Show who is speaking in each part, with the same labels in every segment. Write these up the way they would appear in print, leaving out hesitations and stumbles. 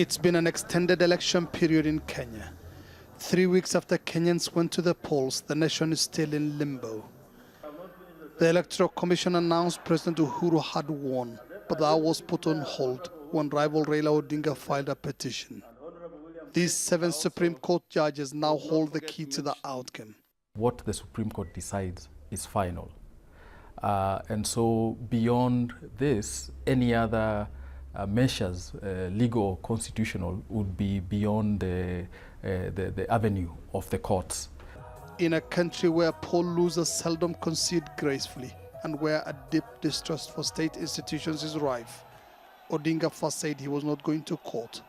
Speaker 1: It's been an extended election period in Kenya. 3 weeks after Kenyans went to the polls, the nation is still in limbo. The Electoral Commission announced President Uhuru had won, but that was put on hold when rival Raila Odinga filed a petition. These 7 Supreme Court judges now hold the key to the outcome.
Speaker 2: What the Supreme Court decides is final. And so beyond this, any other measures, legal or constitutional, would be beyond the avenue of the courts.
Speaker 1: In a country where poll losers seldom concede gracefully and where a deep distrust for state institutions is rife, Odinga first said he was not going to court.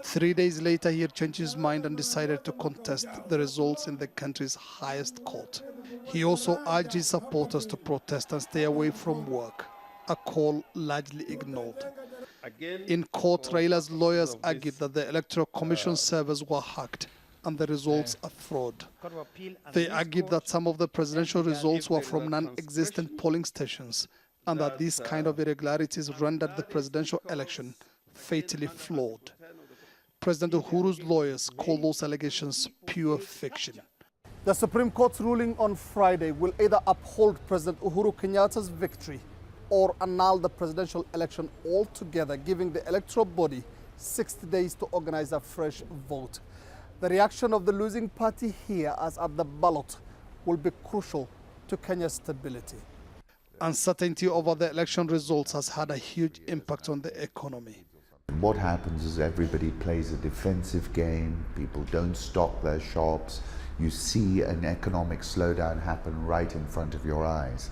Speaker 1: 3 days later, he had changed his mind and decided to contest the results in the country's highest court. He also urged his supporters to protest and stay away from work, a call largely ignored. In court, Raila's lawyers argued that the Electoral Commission servers were hacked and the results a fraud. They argued that some of the presidential results were from non-existent polling stations and that these kind of irregularities rendered the presidential election fatally flawed. President Uhuru's lawyers call those allegations pure fiction. The Supreme Court's ruling on Friday will either uphold President Uhuru Kenyatta's victory or annul the presidential election altogether, giving the electoral body 60 days to organize a fresh vote. The reaction of the losing party here, as at the ballot, will be crucial to Kenya's stability. Uncertainty over the election results has had a huge impact on the economy.
Speaker 3: What happens is everybody plays a defensive game, people don't stock their shops, you see an economic slowdown happen right in front of your eyes.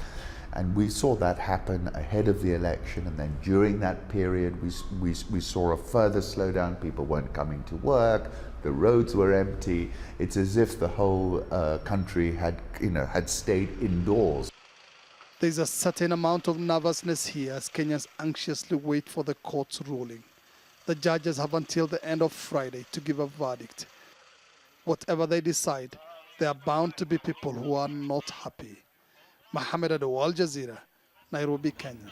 Speaker 3: And we saw that happen ahead of the election, and then during that period we saw a further slowdown. People weren't coming to work, the roads were empty. It's as if the whole country had stayed indoors.
Speaker 1: There's a certain amount of nervousness here as Kenyans anxiously wait for the court's ruling. The judges have until the end of Friday to give a verdict. Whatever they decide, there are bound to be people who are not happy. Mohamed Ado, Al Jazeera, Nairobi, Kenya.